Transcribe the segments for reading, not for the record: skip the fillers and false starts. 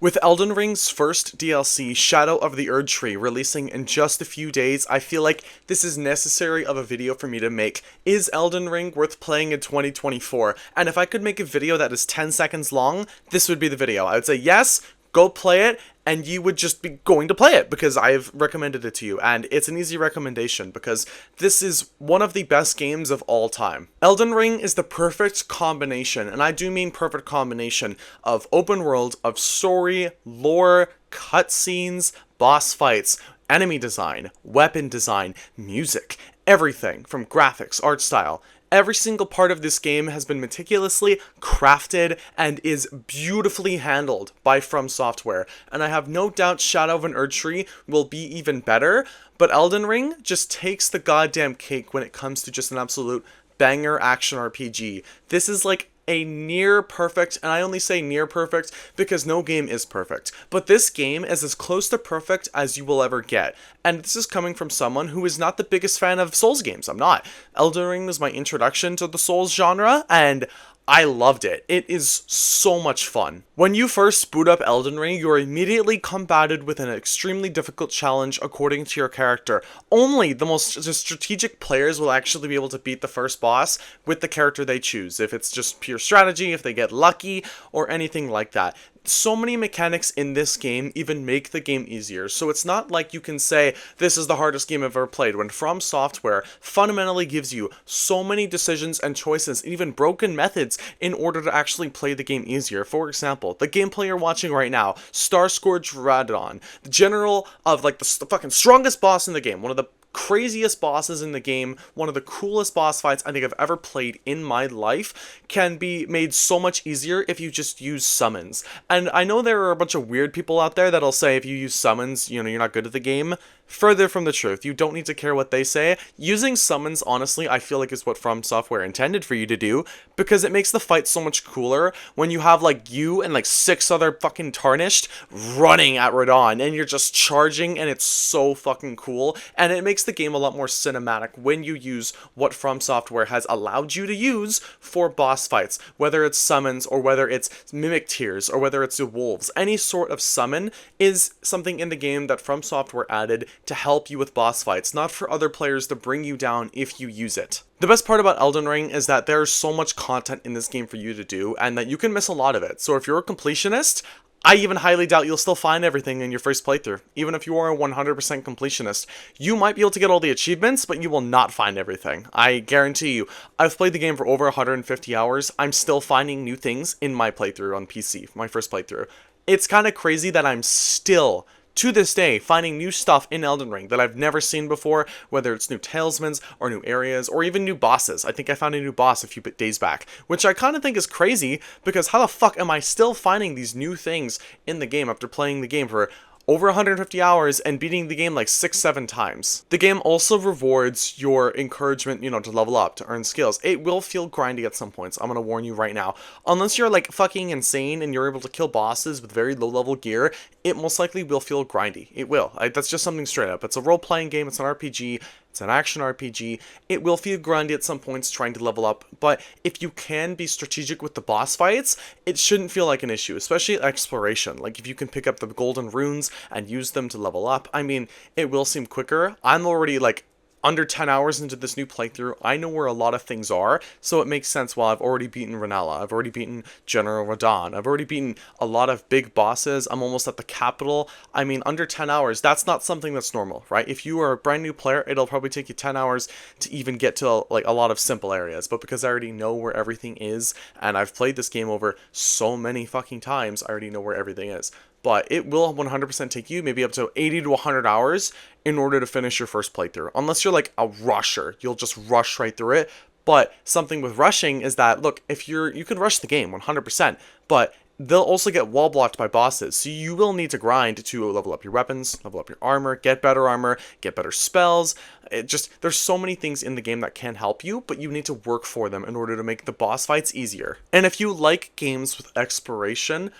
With Elden Ring's first DLC, Shadow of the Erd Tree, releasing in just a few days, I feel like this is necessary of a video for me to make. Is Elden Ring worth playing in 2024? And if I could make a video that is 10 seconds long, this would be the video. I would say yes, go play it, and you would just be going to play it because I've recommended it to you, and it's an easy recommendation because this is one of the best games of all time. Elden Ring is the perfect combination, and I do mean perfect combination, of open world, of story, lore, cutscenes, boss fights, enemy design, weapon design, music, everything from graphics, art style. Every single part of this game has been meticulously crafted and is beautifully handled by From Software, and I have no doubt Shadow of an Erd Tree will be even better, but Elden Ring just takes the goddamn cake when it comes to just an absolute banger action RPG. This is like a near perfect, and I only say near perfect because no game is perfect, but this game is as close to perfect as you will ever get, and this is coming from someone who is not the biggest fan of Souls games. I'm not. Elden Ring was my introduction to the Souls genre, and I loved it. It is so much fun. When you first boot up Elden Ring, you are immediately combated with an extremely difficult challenge according to your character. Only the most strategic players will actually be able to beat the first boss with the character they choose, if it's just pure strategy, if they get lucky, or anything like that. So many mechanics in this game even make the game easier, so it's not like you can say this is the hardest game I've ever played, when From Software fundamentally gives you so many decisions and choices, and even broken methods in order to actually play the game easier. For example, the gameplay you're watching right now, Starscourge Radon, the general of like the fucking strongest boss in the game, one of the craziest bosses in the game, one of the coolest boss fights I think I've ever played in my life, can be made so much easier if you just use summons. And I know there are a bunch of weird people out there that'll say if you use summons, you're not good at the game. Further from the truth. You don't need to care what they say. Using summons, honestly, I feel like is what From Software intended for you to do, because it makes the fight so much cooler when you have like you and like 6 other fucking tarnished running at Radon, and you're just charging, and it's so fucking cool, and it makes the game a lot more cinematic when you use what From Software has allowed you to use for boss fights, whether it's summons or whether it's mimic tears or whether it's the wolves. Any sort of summon is something in the game that From Software added to help you with boss fights, not for other players to bring you down if you use it. The best part about Elden Ring is that there's so much content in this game for you to do, and that you can miss a lot of it. So if you're a completionist, I even highly doubt you'll still find everything in your first playthrough. Even if you are a 100% completionist, you might be able to get all the achievements, but you will not find everything. I guarantee you. I've played the game for over 150 hours. I'm still finding new things in my playthrough on PC, my first playthrough. It's kind of crazy that I'm still, to this day, finding new stuff in Elden Ring that I've never seen before, whether it's new talismans or new areas or even new bosses. I think I found a new boss a few days back, which I kind of think is crazy because how the fuck am I still finding these new things in the game after playing the game for over 150 hours and beating the game like 6-7 times. The game also rewards your encouragement, to level up, to earn skills. It will feel grindy at some points, I'm gonna warn you right now. Unless you're like fucking insane and you're able to kill bosses with very low level gear, it most likely will feel grindy. It will. That's just something straight up. It's a role-playing game, it's an RPG, it's an action RPG. It will feel grindy at some points trying to level up, but if you can be strategic with the boss fights, it shouldn't feel like an issue, especially exploration. Like if you can pick up the golden runes and use them to level up, I mean, it will seem quicker. I'm already like under 10 hours into this new playthrough. I know where a lot of things are, so it makes sense. While I've already beaten Renala, I've already beaten General Radon, I've already beaten a lot of big bosses, I'm almost at the capital. I mean, under 10 hours, that's not something that's normal, right? If you are a brand new player, it'll probably take you 10 hours to even get to like a lot of simple areas, but because I already know where everything is, and I've played this game over so many fucking times, I already know where everything is. But it will 100% take you maybe up to 80 to 100 hours in order to finish your first playthrough. Unless you're like a rusher, you'll just rush right through it. But something with rushing is that, look, if you can rush the game 100%, but they'll also get wall blocked by bosses, so you will need to grind to level up your weapons, level up your armor, get better spells. There's so many things in the game that can help you, but you need to work for them in order to make the boss fights easier. And if you like games with exploration,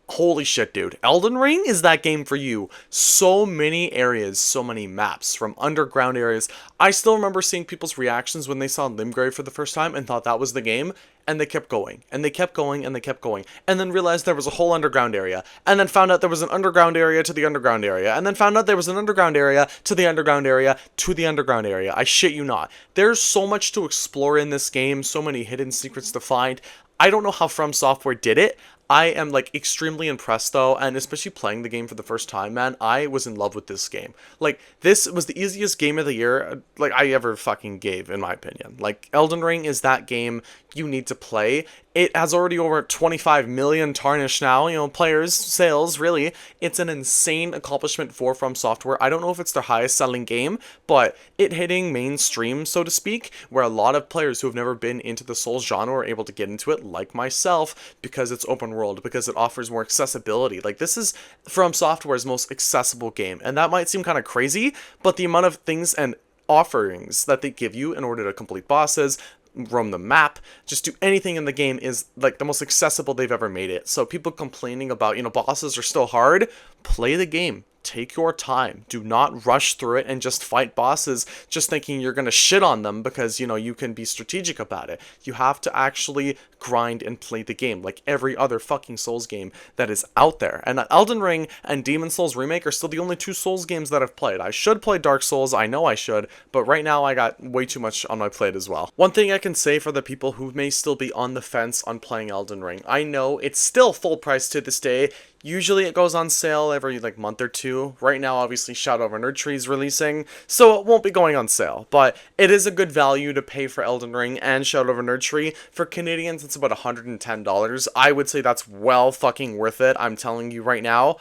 holy shit, dude. Elden Ring is that game for you. So many areas, so many maps, from underground areas. I still remember seeing people's reactions when they saw Limgrave for the first time and thought that was the game. and they kept going, and they kept going, and they kept going, and then realized there was a whole underground area, and then found out there was an underground area to the underground area, and then found out there was an underground area to the underground area to the underground area. I shit you not. There's so much to explore in this game, so many hidden secrets to find. I don't know how From Software did it. I am like extremely impressed though, and especially playing the game for the first time, man, I was in love with this game. Like, this was the easiest game of the year, like, I ever fucking gave, in my opinion. Like, Elden Ring is that game you need to play. It has already over 25 million tarnished now, you know, players, sales, really. It's an insane accomplishment for From Software. I don't know if it's their highest selling game, but it hitting mainstream, so to speak, where a lot of players who have never been into the Souls genre are able to get into it, like myself, because it's open world, because it offers more accessibility. Like, this is From Software's most accessible game, and that might seem kind of crazy, but the amount of things and offerings that they give you in order to complete bosses, roam the map, just do anything in the game is like the most accessible they've ever made it. So people complaining about, you know, bosses are still hard, play the game. Take your time. Do not rush through it and just fight bosses just thinking you're going to shit on them because, you know, you can be strategic about it. You have to actually grind and play the game like every other fucking Souls game that is out there. And Elden Ring and Demon Souls Remake are still the only two Souls games that I've played. I should play Dark Souls, I know I should, but right now I got way too much on my plate as well. One thing I can say for the people who may still be on the fence on playing Elden Ring, I know it's still full price to this day. Usually it goes on sale every like month or two. Right now, obviously, Shadow of Erdtree is releasing, so it won't be going on sale. But it is a good value to pay for Elden Ring and Shadow of Erdtree. For Canadians, it's about $110. I would say that's well fucking worth it. I'm telling you right now,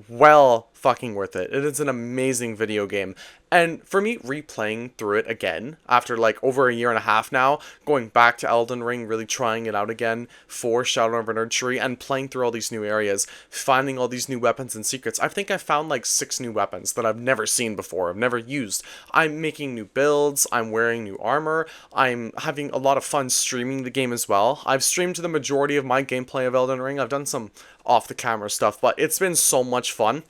well fucking worth it. It is an amazing video game. And for me, replaying through it again, after like over a year and a half now, going back to Elden Ring, really trying it out again for Shadow of Erdtree, and playing through all these new areas, finding all these new weapons and secrets. I think I found like 6 new weapons that I've never seen before, I've never used. I'm making new builds, I'm wearing new armor, I'm having a lot of fun streaming the game as well. I've streamed the majority of my gameplay of Elden Ring. I've done some off-the-camera stuff, but it's been so much fun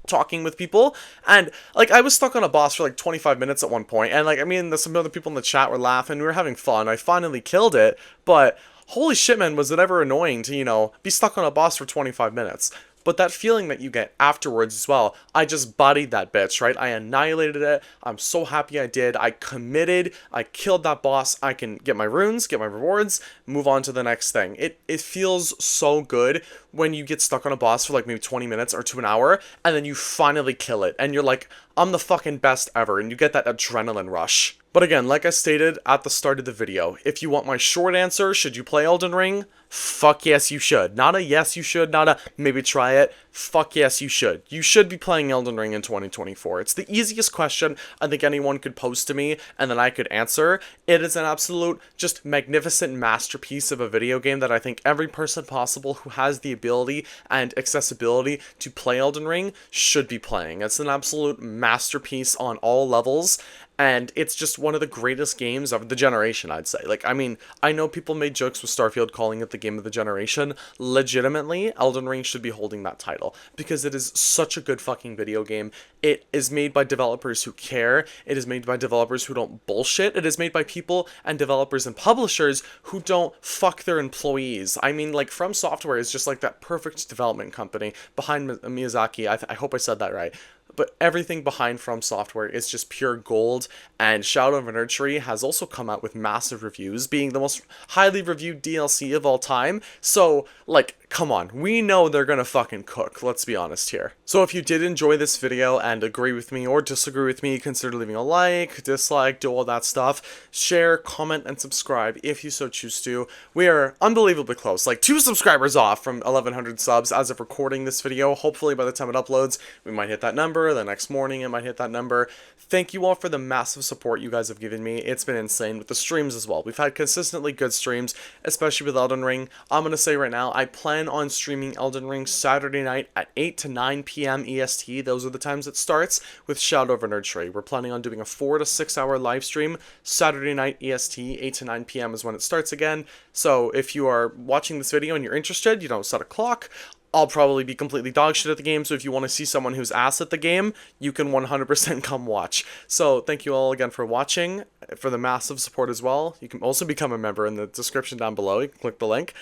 talking with people. And like, I was stuck on a boss for like 25 minutes at one point, and like, I mean, some other people in the chat were laughing, we were having fun, I finally killed it, but holy shit, man, was it ever annoying to, you know, be stuck on a boss for 25 minutes. But that feeling that you get afterwards as well, I just bodied that bitch, right? I annihilated it. I'm so happy I did. I committed. I killed that boss. I can get my runes, get my rewards, move on to the next thing. It feels so good when you get stuck on a boss for like maybe 20 minutes or to an hour, and then you finally kill it, and you're like, I'm the fucking best ever, and you get that adrenaline rush. But again, like I stated at the start of the video, if you want my short answer, should you play Elden Ring? Fuck yes, you should. Not a yes, you should, not a maybe try it. Fuck yes, you should. You should be playing Elden Ring in 2024. It's the easiest question I think anyone could pose to me, and then I could answer. It is an absolute, just magnificent masterpiece of a video game that I think every person possible who has the ability and accessibility to play Elden Ring should be playing. It's an absolute masterpiece on all levels, and it's just one of the greatest games of the generation, I'd say. Like, I mean, I know people made jokes with Starfield calling it the game of the generation. Legitimately, Elden Ring should be holding that title, because it is such a good fucking video game. It is made by developers who care. It is made by developers who don't bullshit. It is made by people and developers and publishers who don't fuck their employees. I mean, like, From Software is just like that perfect development company behind Miyazaki. I hope I said that right. But everything behind From Software is just pure gold, and Shadow of Erdtree has also come out with massive reviews, being the most highly reviewed DLC of all time. So, like, come on, we know they're gonna fucking cook, let's be honest here. So if you did enjoy this video and agree with me or disagree with me, consider leaving a like, dislike, do all that stuff. Share, comment, and subscribe if you so choose to. We are unbelievably close, like 2 subscribers off from 1100 subs as of recording this video. Hopefully by the time it uploads, we might hit that number. The next morning it might hit that number. Thank you all for the massive support you guys have given me. It's been insane with the streams as well. We've had consistently good streams, especially with Elden Ring. I'm gonna say right now, I plan on streaming Elden Ring Saturday night at 8 to 9 p.m. EST. Those are the times it starts with Shadow of Erdtree. We're planning on doing a 4 to 6 hour live stream Saturday night EST. 8 to 9 p.m. is when it starts again. So if you are watching this video and you're interested, you don't set a clock, I'll probably be completely dog shit at the game, so if you want to see someone who's ass at the game, you can 100% come watch. So thank you all again for watching, for the massive support as well. You can also become a member in the description down below. You can click the link.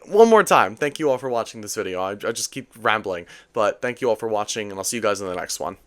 One more time, thank you all for watching this video. I just keep rambling, but thank you all for watching, and I'll see you guys in the next one.